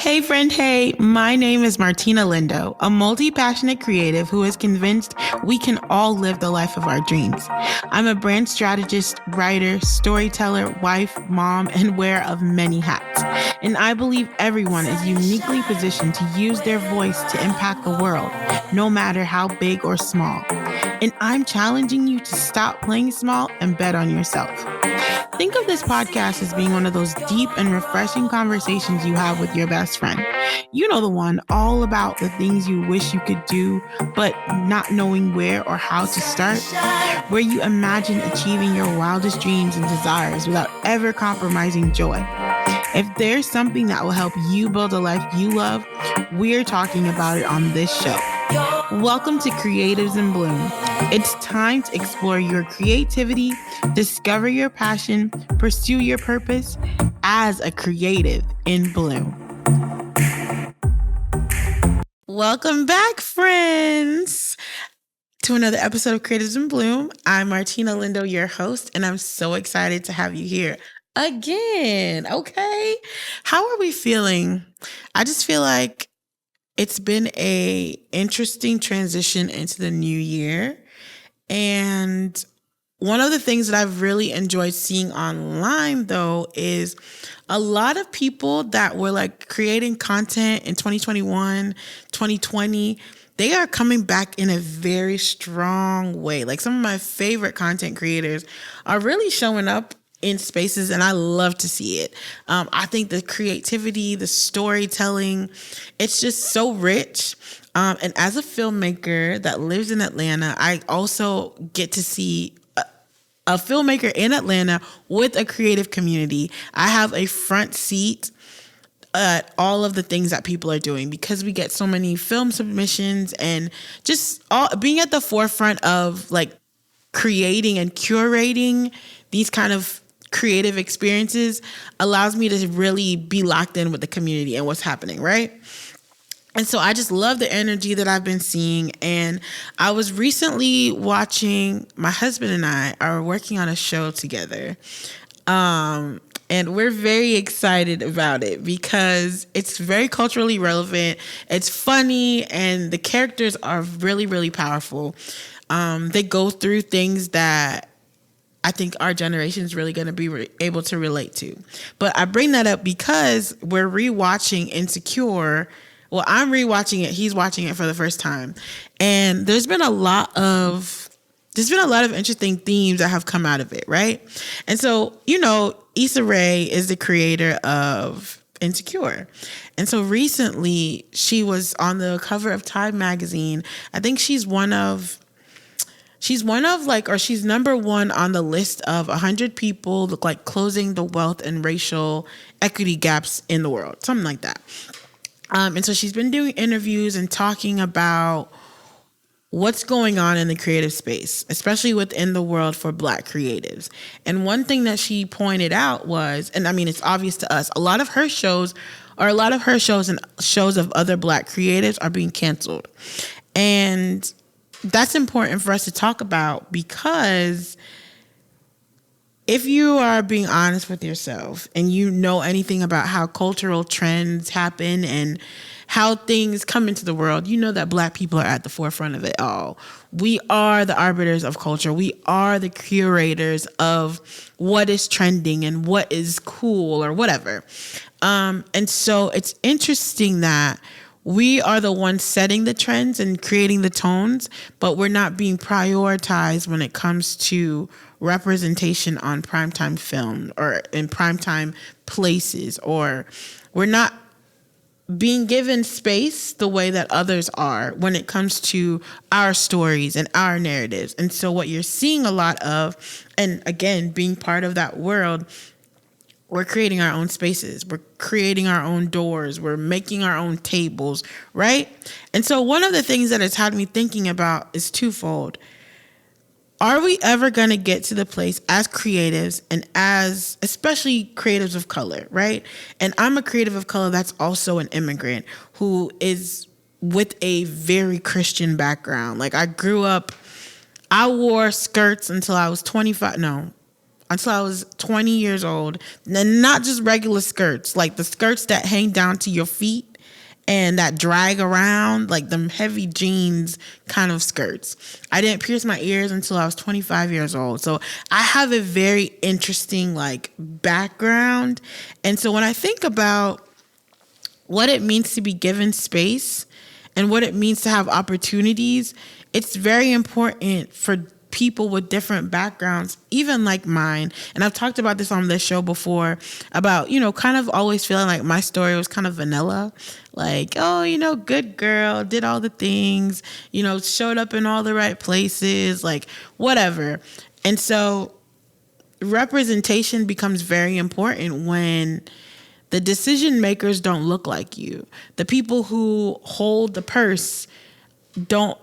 Hey friend, hey, my name is Martina Lindo, a multi-passionate creative who is convinced we can all live the life of our dreams. I'm a brand strategist, writer, storyteller, wife, mom, and wearer of many hats. And I believe everyone is uniquely positioned to use their voice to impact the world, no matter how big or small. And I'm challenging you to stop playing small and bet on yourself. Think of this podcast as being one of those deep and refreshing conversations you have with your best friend. You know, the one all about the things you wish you could do, but not knowing where or how to start, where you imagine achieving your wildest dreams and desires without ever compromising joy. If there's something that will help you build a life you love, we're talking about it on this show. Welcome to Creatives in Bloom. It's time to explore your creativity, discover your passion, pursue your purpose as a creative in bloom. Welcome back, friends, to another episode of Creatives in Bloom. I'm Martina Lindo, your host, and I'm so excited to have you here again. Okay. How are we feeling? I just feel like it's been a interesting transition into the new year. And one of the things that I've really enjoyed seeing online, though, is a lot of people that were like creating content in 2021, 2020, they are coming back in a very strong way. Like some of my favorite content creators are really showing up in spaces, and I love to see it. I think the creativity, the storytelling, it's just so rich. And as a filmmaker that lives in Atlanta, I also get to see a filmmaker in Atlanta with a creative community. I have a front seat at all of the things that people are doing because we get so many film submissions and just being at the forefront of like creating and curating these kind of creative experiences allows me to really be locked in with the community and what's happening, right? And so I just love the energy that I've been seeing. And I was recently watching, my husband and I are working on a show together. And we're very excited about it because it's very culturally relevant. It's funny and the characters are really, really powerful. They go through things that I think our generation is really going to be able to relate to. But I bring that up because we're rewatching Insecure. Well, I'm rewatching it. He's watching it for the first time. And there's been a lot of interesting themes that have come out of it, right? And so, you know, Issa Rae is the creator of Insecure. And so recently she was on the cover of Time magazine. I think she's number one on the list of 100 people like closing the wealth and racial equity gaps in the world, something like that. And so she's been doing interviews and talking about what's going on in the creative space, especially within the world for Black creatives. And one thing that she pointed out was, and I mean, it's obvious to us, a lot of her shows and shows of other Black creatives are being canceled. And that's important for us to talk about because if you are being honest with yourself and you know anything about how cultural trends happen and how things come into the world, you know that Black people are at the forefront of it all. We are the arbiters of culture. We are the curators of what is trending and what is cool or whatever. And so it's interesting that we are the ones setting the trends and creating the tones, but we're not being prioritized when it comes to representation on primetime film or in primetime places, or we're not being given space the way that others are when it comes to our stories and our narratives. And so what you're seeing a lot of, and again, being part of that world, we're creating our own spaces. We're creating our own doors. We're making our own tables, right? And so one of the things that it's had me thinking about is twofold. Are we ever going to get to the place as creatives and as especially creatives of color, right? And I'm a creative of color that's also an immigrant who is with a very Christian background. Like I grew up, I wore skirts until I was 25. No, until I was 20 years old. And not just regular skirts, like the skirts that hang down to your feet and that drag around, like them heavy jeans kind of skirts. I didn't pierce my ears until I was 25 years old. So I have a very interesting like background. And so when I think about what it means to be given space and what it means to have opportunities, it's very important for people with different backgrounds, even like mine. And I've talked about this on this show before about, kind of always feeling like my story was kind of vanilla. Like, oh, good girl, did all the things, showed up in all the right places, like whatever. And so representation becomes very important when the decision makers don't look like you. The people who hold the purse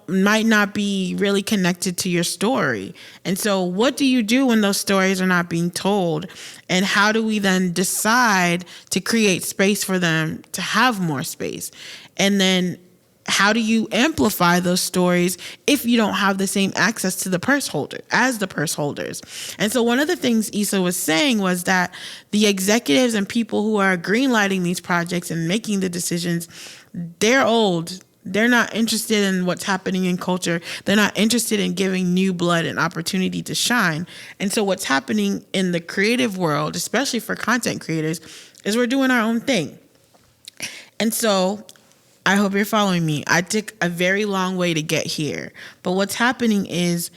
might not be really connected to your story. And so what do you do when those stories are not being told? And how do we then decide to create space for them to have more space? And then how do you amplify those stories if you don't have the same access to the purse holder as the purse holders? And so one of the things Issa was saying was that the executives and people who are greenlighting these projects and making the decisions, they're old. They're not interested in what's happening in culture. They're not interested in giving new blood an opportunity to shine. And so what's happening in the creative world, especially for content creators, is we're doing our own thing. And so I hope you're following me. I took a very long way to get here. But what's happening is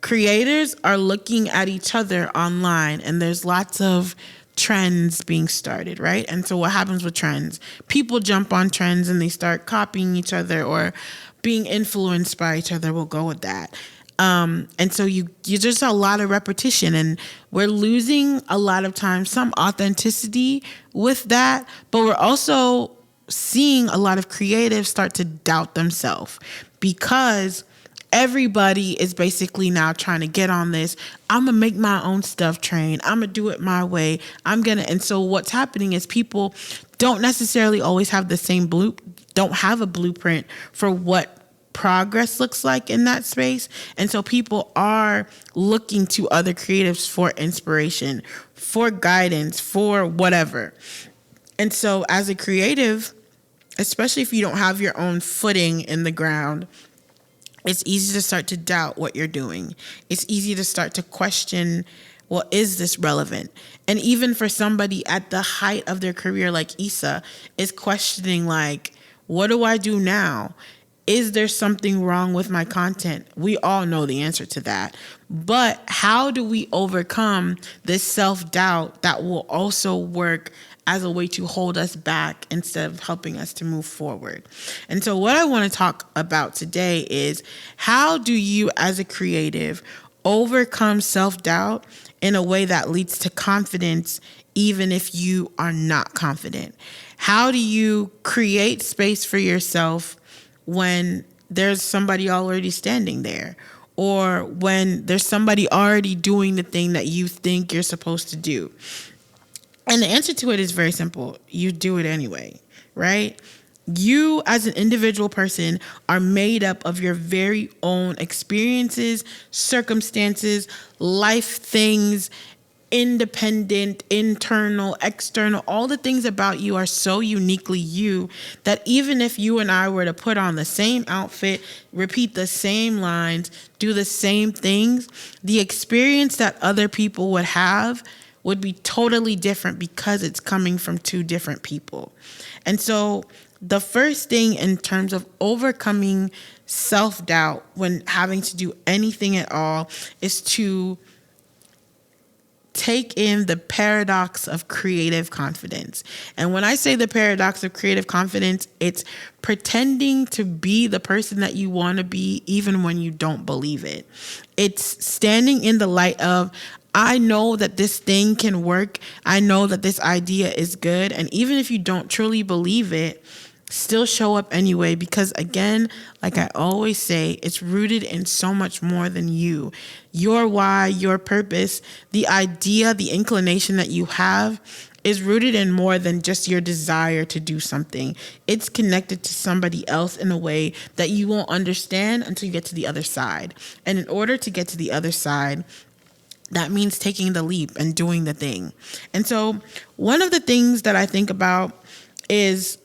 creators are looking at each other online, and there's lots of trends being started, right? And so what happens with trends? People jump on trends and they start copying each other or being influenced by each other. We'll go with that. And so you just a lot of repetition, and we're losing a lot of times some authenticity with that, but we're also seeing a lot of creatives start to doubt themselves because everybody is basically now trying to get on this. I'm going to make my own stuff train. I'm going to do it my way. And so what's happening is people don't necessarily always have the same don't have a blueprint for what progress looks like in that space. And so people are looking to other creatives for inspiration, for guidance, for whatever. And so as a creative, especially if you don't have your own footing in the ground, it's easy to start to doubt what you're doing. It's easy to start to question, well, is this relevant? And even for somebody at the height of their career like Issa is questioning, like, what do I do now? Is there something wrong with my content? We all know the answer to that. But how do we overcome this self-doubt that will also work as a way to hold us back instead of helping us to move forward? And so what I want to talk about today is, how do you as a creative overcome self-doubt in a way that leads to confidence even if you are not confident? How do you create space for yourself when there's somebody already standing there, or when there's somebody already doing the thing that you think you're supposed to do? And the answer to it is very simple. You do it anyway, right? You as an individual person are made up of your very own experiences, circumstances, life things, independent, internal, external. All the things about you are so uniquely you that even if you and I were to put on the same outfit, repeat the same lines, do the same things, the experience that other people would have would be totally different because it's coming from two different people. And so the first thing in terms of overcoming self-doubt when having to do anything at all is to take in the paradox of creative confidence. And when I say the paradox of creative confidence, it's pretending to be the person that you want to be even when you don't believe it. It's standing in the light of, I know that this thing can work. I know that this idea is good. And even if you don't truly believe it, still show up anyway, because again, like I always say, it's rooted in so much more than you. Your why, your purpose, the idea, the inclination that you have is rooted in more than just your desire to do something. It's connected to somebody else in a way that you won't understand until you get to the other side. And in order to get to the other side, that means taking the leap and doing the thing. And so one of the things that I think about is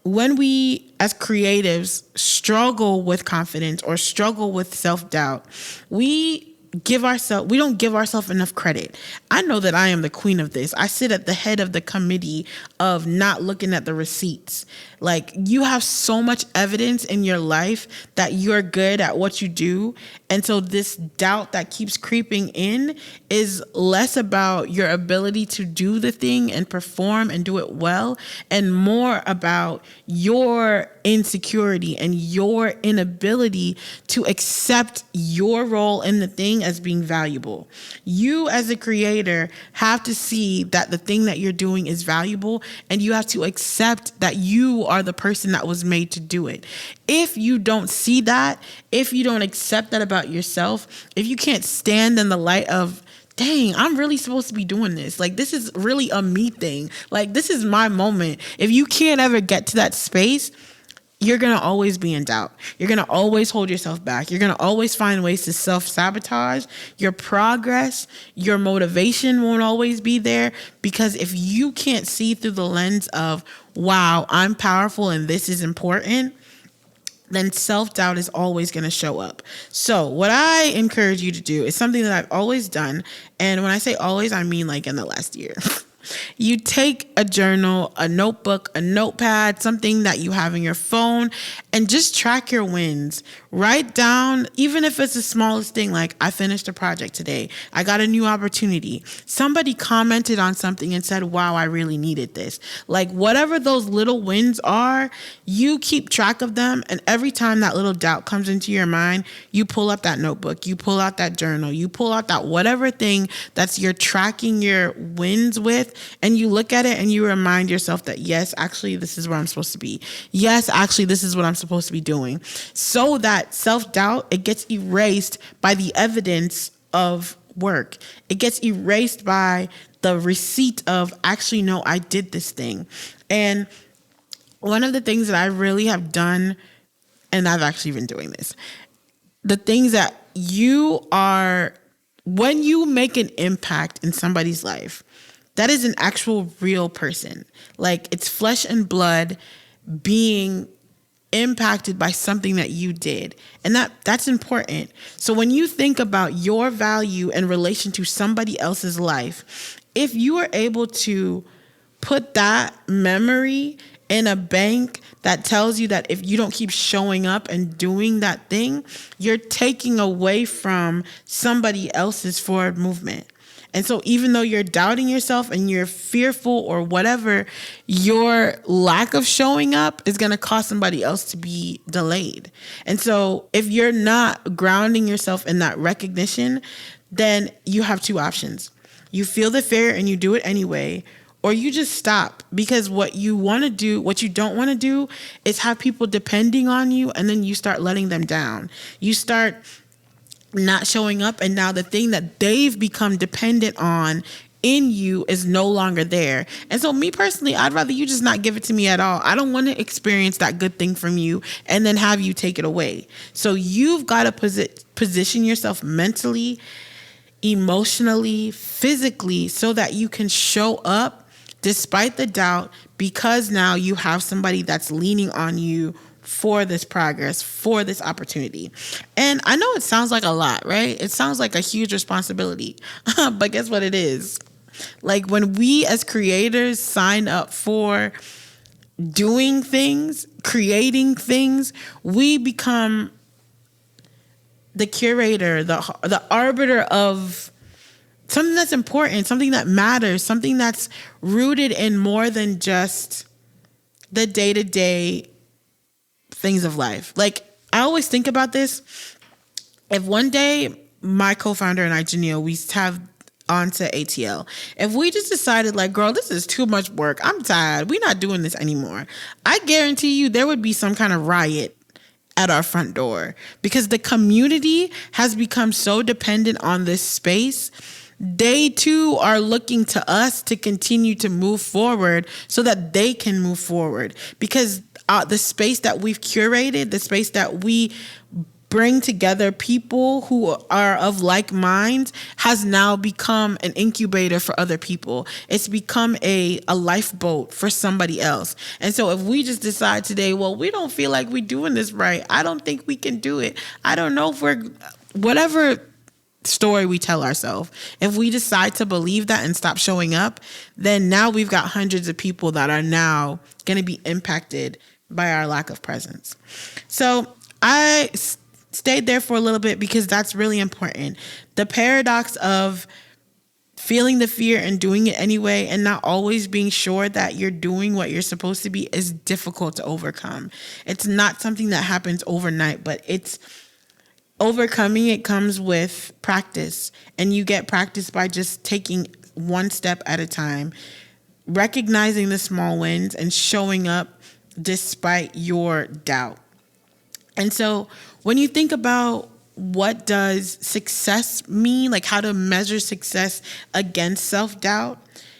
when we as creatives struggle with confidence or struggle with self-doubt, we don't give ourselves enough credit. I know that I am the queen of this. I sit at the head of the committee of not looking at the receipts. Like, you have so much evidence in your life that you're good at what you do. And so this doubt that keeps creeping in is less about your ability to do the thing and perform and do it well, and more about your insecurity and your inability to accept your role in the thing as being valuable. You as a creator have to see that the thing that you're doing is valuable, and you have to accept that you are the person that was made to do it. If you don't see that, if you don't accept that about yourself, if you can't stand in the light of, dang, I'm really supposed to be doing this. Like, this is really a me thing. Like, this is my moment. If you can't ever get to that space, you're going to always be in doubt. You're going to always hold yourself back. You're going to always find ways to self-sabotage. Your progress, your motivation won't always be there, because if you can't see through the lens of, wow, I'm powerful and this is important, then self-doubt is always going to show up. So what I encourage you to do is something that I've always done. And when I say always, I mean like in the last year. You take a journal, a notebook, a notepad, something that you have in your phone, and just track your wins. Write down, even if it's the smallest thing, like, I finished a project today. I got a new opportunity. Somebody commented on something and said, wow, I really needed this. Like, whatever those little wins are, you keep track of them. And every time that little doubt comes into your mind, you pull up that notebook, you pull out that journal, you pull out that whatever thing that's you're tracking your wins with, and you look at it and you remind yourself that, yes, actually, this is where I'm supposed to be. Yes, actually, this is what I'm supposed to be doing. So that self-doubt, it gets erased by the evidence of work. It gets erased by the receipt of, actually, no, I did this thing. And one of the things that I really have done, and I've actually been doing this, the things that when you make an impact in somebody's life, that is an actual real person. Like, it's flesh and blood being impacted by something that you did. And that's important. So when you think about your value in relation to somebody else's life, if you are able to put that memory in a bank that tells you that if you don't keep showing up and doing that thing, you're taking away from somebody else's forward movement. And so even though you're doubting yourself and you're fearful or whatever, your lack of showing up is going to cause somebody else to be delayed. And so if you're not grounding yourself in that recognition, then you have two options. You feel the fear and you do it anyway, or you just stop, because what you don't want to do is have people depending on you, and then you start letting them down. You start not showing up, and now the thing that they've become dependent on in you is no longer there. And so me personally, I'd rather you just not give it to me at all. I don't want to experience that good thing from you and then have you take it away. So you've got to position yourself mentally, emotionally, physically, so that you can show up despite the doubt, because now you have somebody that's leaning on you for this progress, for this opportunity. And I know it sounds like a lot, right? It sounds like a huge responsibility, but guess what it is? Like, when we as creators sign up for doing things, creating things, we become the curator, the arbiter of something that's important, something that matters, something that's rooted in more than just the day-to-day things of life. Like, I always think about this. If one day my co-founder and I, Janelle, we have onto ATL, if we just decided, like, girl, this is too much work, I'm tired, we're not doing this anymore, I guarantee you there would be some kind of riot at our front door, because the community has become so dependent on this space. They too are looking to us to continue to move forward so that they can move forward, because the space that we've curated, the space that we bring together people who are of like minds has now become an incubator for other people. It's become a lifeboat for somebody else. And so if we just decide today, well, we don't feel like we're doing this right, I don't think we can do it, I don't know if we're, whatever story we tell ourselves, if we decide to believe that and stop showing up, then now we've got hundreds of people that are now going to be impacted by our lack of presence. So I stayed there for a little bit because that's really important. The paradox of feeling the fear and doing it anyway and not always being sure that you're doing what you're supposed to be is difficult to overcome. It's not something that happens overnight, but it's overcoming it comes with practice, and you get practice by just taking one step at a time, recognizing the small wins and showing up despite your doubt. And so when you think about what does success mean, like how to measure success against self-doubt,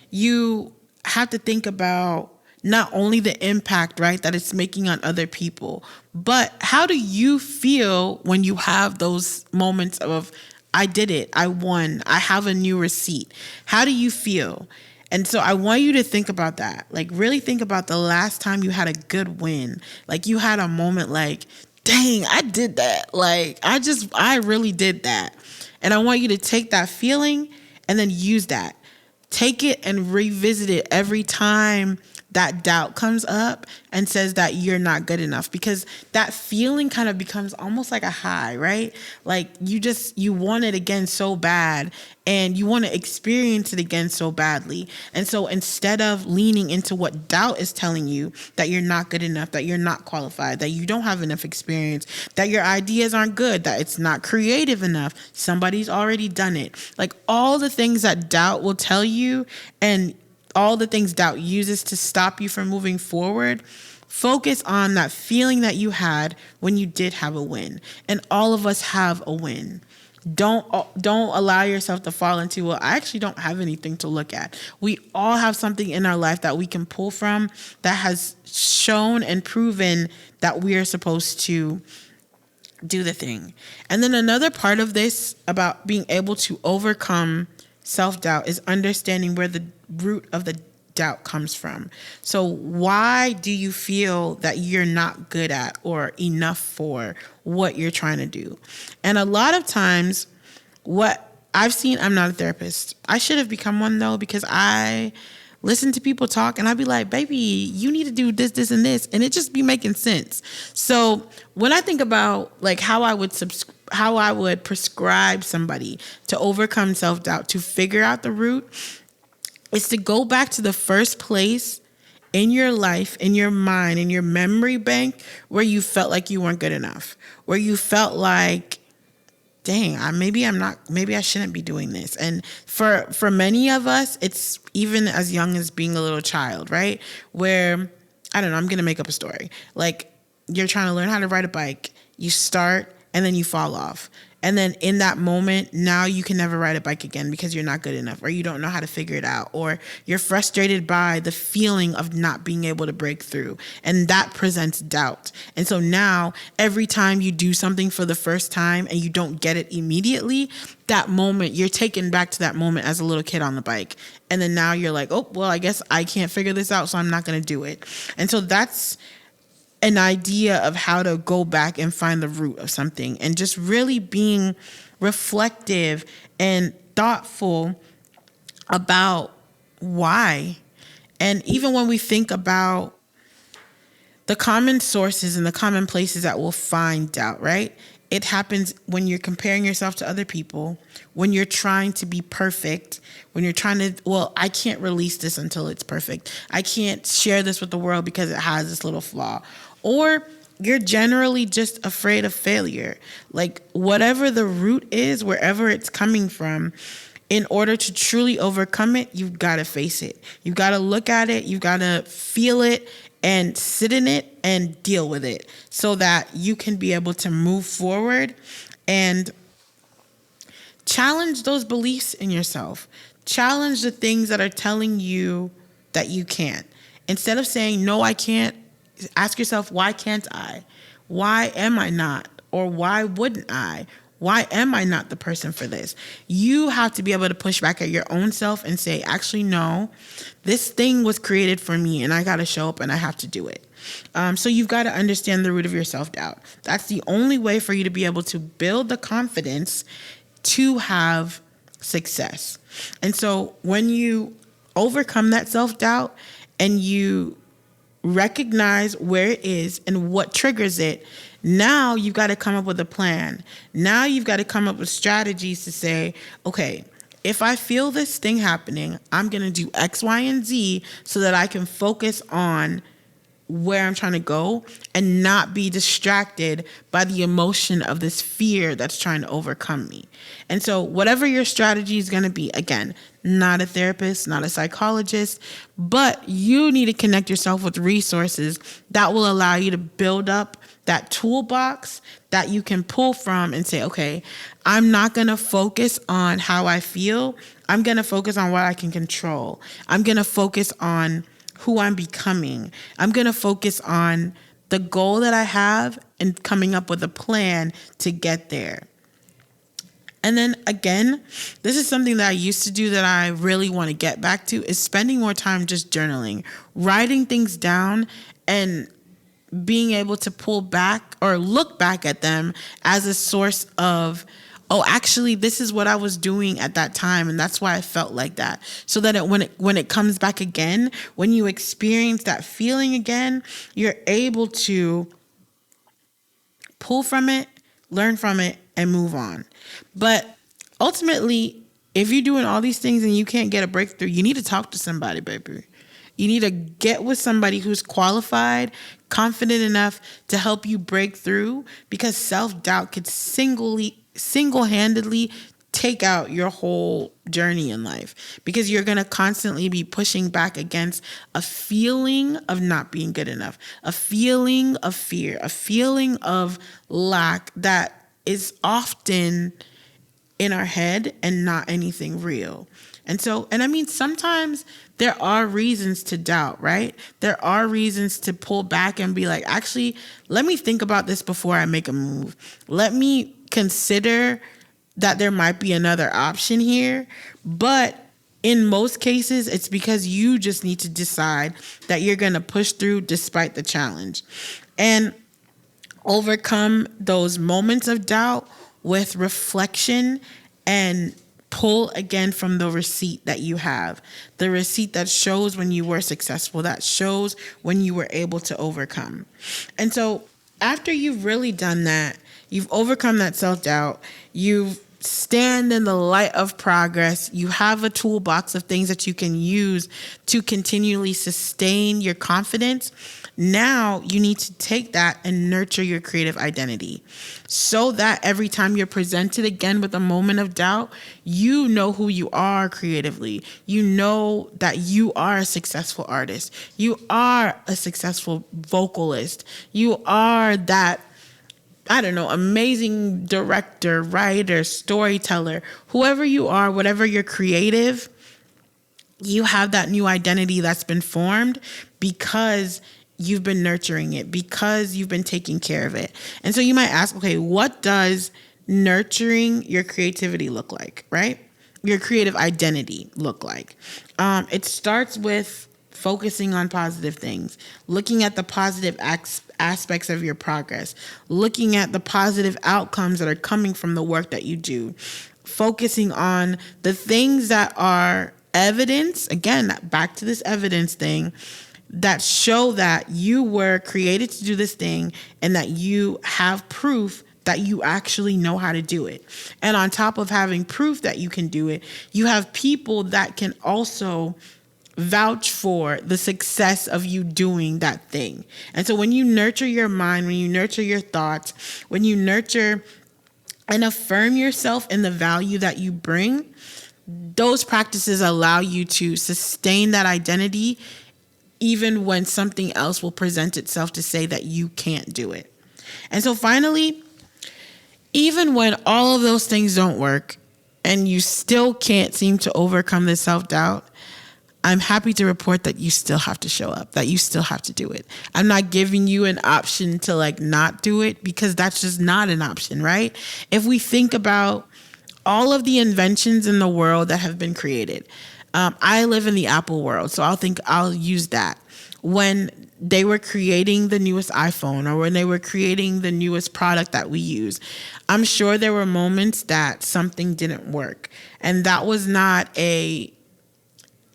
you have to think about not only the impact, right, that it's making on other people, but how do you feel when you have those moments of, I did it, I won, I have a new receipt? How do you feel? And so I want you to think about that. Like really think about the last time you had a good win. Like you had a moment like, dang, I did that. Like I really did that. And I want you to take that feeling and then use that. Take it and revisit it every time that doubt comes up and says that you're not good enough, because that feeling kind of becomes almost like a high, right? Like you want it again so bad and you want to experience it again so badly. And so instead of leaning into what doubt is telling you, that you're not good enough, that you're not qualified, that you don't have enough experience, that your ideas aren't good, that it's not creative enough, somebody's already done it. Like all the things that doubt will tell you and all the things doubt uses to stop you from moving forward, focus on that feeling that you had when you did have a win. And all of us have a win. Don't allow yourself to fall into, well, I actually don't have anything to look at. We all have something in our life that we can pull from that has shown and proven that we are supposed to do the thing. And then another part of this about being able to overcome self-doubt is understanding where the root of the doubt comes from. So why do you feel that you're not good at or enough for what you're trying to do? And a lot of times what I've seen, I'm not a therapist. I should have become one though, because I listen to people talk and I'd be like, baby, you need to do this, this, and this. And it just be making sense. So when I think about like how I would prescribe somebody to overcome self-doubt, to figure out the root, is to go back to the first place in your life, in your mind, in your memory bank, where you felt like you weren't good enough, where you felt like, dang, maybe I shouldn't be doing this. And for many of us, it's even as young as being a little child, right? Where, I don't know, I'm going to make up a story. Like you're trying to learn how to ride a bike, you start and then you fall off. And then in that moment, now you can never ride a bike again because you're not good enough, or you don't know how to figure it out, or you're frustrated by the feeling of not being able to break through. And that presents doubt. And so now every time you do something for the first time and you don't get it immediately, that moment, you're taken back to that moment as a little kid on the bike. And then now you're like, oh, well, I guess I can't figure this out, so I'm not going to do it. And so that's an idea of how to go back and find the root of something, and just really being reflective and thoughtful about why. And even when we think about the common sources and the common places that we'll find doubt, right? It happens when you're comparing yourself to other people, when you're trying to be perfect, when you're trying to, well, I can't release this until it's perfect. I can't share this with the world because it has this little flaw. Or you're generally just afraid of failure. Like whatever the root is, wherever it's coming from, in order to truly overcome it, you've got to face it. You've got to look at it. You've got to feel it and sit in it and deal with it so that you can be able to move forward and challenge those beliefs in yourself. Challenge the things that are telling you that you can't. Instead of saying, no, I can't, ask yourself, why can't I? Why am I not Or why wouldn't I? Why am I not the person for this? You have to be able to push back at your own self and say, actually, no, this thing was created for me and I got to show up and I have to do it. So you've got to understand the root of your self-doubt. That's the only way for you to be able to build the confidence to have success. And so when you overcome that self-doubt and you recognize where it is and what triggers it, now you've got to come up with a plan. Now you've got to come up with strategies to say, okay, if I feel this thing happening, I'm going to do X, Y, and Z so that I can focus on where I'm trying to go and not be distracted by the emotion of this fear that's trying to overcome me. And so whatever your strategy is going to be, again, not a therapist, not a psychologist, but you need to connect yourself with resources that will allow you to build up that toolbox that you can pull from and say, okay, I'm not going to focus on how I feel. I'm going to focus on what I can control. I'm going to focus on who I'm becoming. I'm going to focus on the goal that I have and coming up with a plan to get there. And then again, this is something that I used to do that I really want to get back to, is spending more time just journaling, writing things down and being able to pull back or look back at them as a source of, oh, actually, this is what I was doing at that time, and that's why I felt like that. So that when it comes back again, when you experience that feeling again, you're able to pull from it, learn from it, and move on. But ultimately, if you're doing all these things and you can't get a breakthrough, you need to talk to somebody, baby. You need to get with somebody who's qualified, confident enough to help you break through, because self-doubt could single-handedly take out your whole journey in life, because you're going to constantly be pushing back against a feeling of not being good enough, a feeling of fear, a feeling of lack that is often in our head and not anything real. And I mean, sometimes there are reasons to doubt, right? There are reasons to pull back and be like, actually, let me think about this before I make a move. Let me consider that there might be another option here. But in most cases, it's because you just need to decide that you're going to push through despite the challenge and overcome those moments of doubt with reflection and pull again from the receipt that you have, the receipt that shows when you were successful, that shows when you were able to overcome. And so after you've really done that, you've overcome that self-doubt, you've stand in the light of progress, you have a toolbox of things that you can use to continually sustain your confidence. Now you need to take that and nurture your creative identity so that every time you're presented again with a moment of doubt, you know who you are creatively. You know that you are a successful artist. You are a successful vocalist. You are that, I don't know, amazing director, writer, storyteller, whoever you are, whatever you're creative, you have that new identity that's been formed because you've been nurturing it, because you've been taking care of it. And so you might ask, okay, what does nurturing your creativity look like, right? Your creative identity look like? It starts with focusing on positive things, looking at the positive aspects of your progress, looking at the positive outcomes that are coming from the work that you do, focusing on the things that are evidence, again, back to this evidence thing, that show that you were created to do this thing and that you have proof that you actually know how to do it. And on top of having proof that you can do it, you have people that can also vouch for the success of you doing that thing. And so when you nurture your mind, when you nurture your thoughts, when you nurture and affirm yourself in the value that you bring, those practices allow you to sustain that identity even when something else will present itself to say that you can't do it. And so finally, even when all of those things don't work and you still can't seem to overcome the self-doubt, I'm happy to report that you still have to show up, that you still have to do it. I'm not giving you an option to like not do it, because that's just not an option, right? If we think about all of the inventions in the world that have been created, I live in the Apple world, so I'll use that. When they were creating the newest iPhone, or when they were creating the newest product that we use, I'm sure there were moments that something didn't work, and that was not a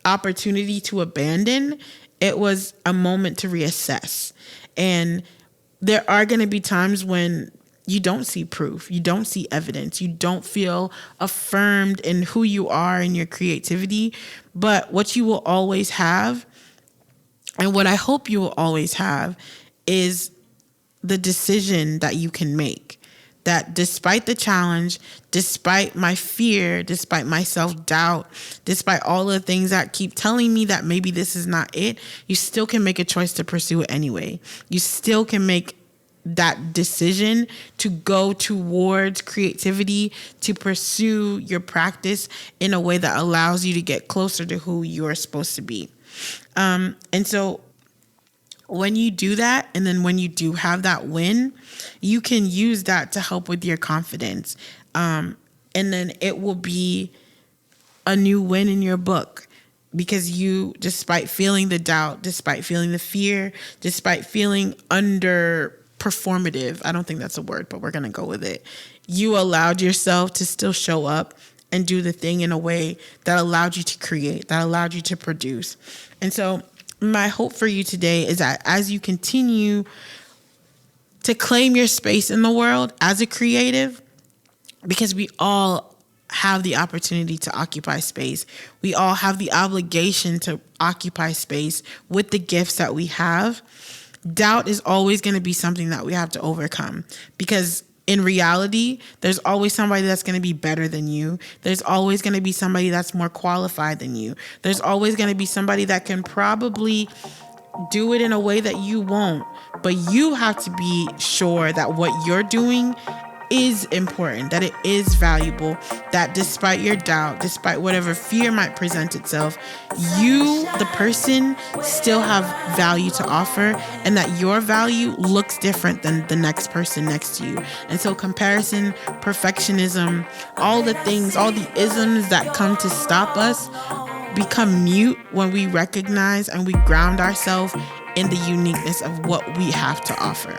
opportunity to abandon. It was a moment to reassess. And there are going to be times when you don't see proof, you don't see evidence, you don't feel affirmed in who you are and your creativity. But what you will always have, and what I hope you will always have, is the decision that you can make. That despite the challenge, despite my fear, despite my self-doubt, despite all the things that keep telling me that maybe this is not it, you still can make a choice to pursue it anyway. You still can make that decision to go towards creativity, to pursue your practice in a way that allows you to get closer to who you're supposed to be. And so when you do that, and then when you do have that win, you can use that to help with your confidence. And then it will be a new win in your book, because you, despite feeling the doubt, despite feeling the fear, despite feeling underperformative, I don't think that's a word, but we're going to go with it. You allowed yourself to still show up and do the thing in a way that allowed you to create, that allowed you to produce. And so my hope for you today is that as you continue to claim your space in the world as a creative, because we all have the opportunity to occupy space, we all have the obligation to occupy space with the gifts that we have. Doubt is always going to be something that we have to overcome, because in reality, there's always somebody that's going to be better than you. There's always going to be somebody that's more qualified than you. There's always going to be somebody that can probably do it in a way that you won't. But you have to be sure that what you're doing is important, that it is valuable, that despite your doubt, despite whatever fear might present itself, you, the person, still have value to offer, and that your value looks different than the next person next to you. And so comparison, perfectionism, all the things, all the isms that come to stop us become mute when we recognize and we ground ourselves in the uniqueness of what we have to offer.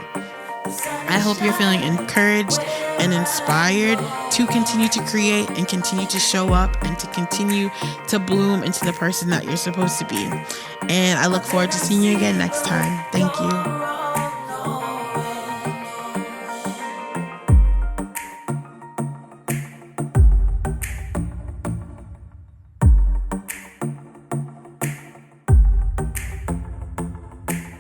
I hope you're feeling encouraged and inspired to continue to create and continue to show up and to continue to bloom into the person that you're supposed to be. And I look forward to seeing you again next time. Thank you.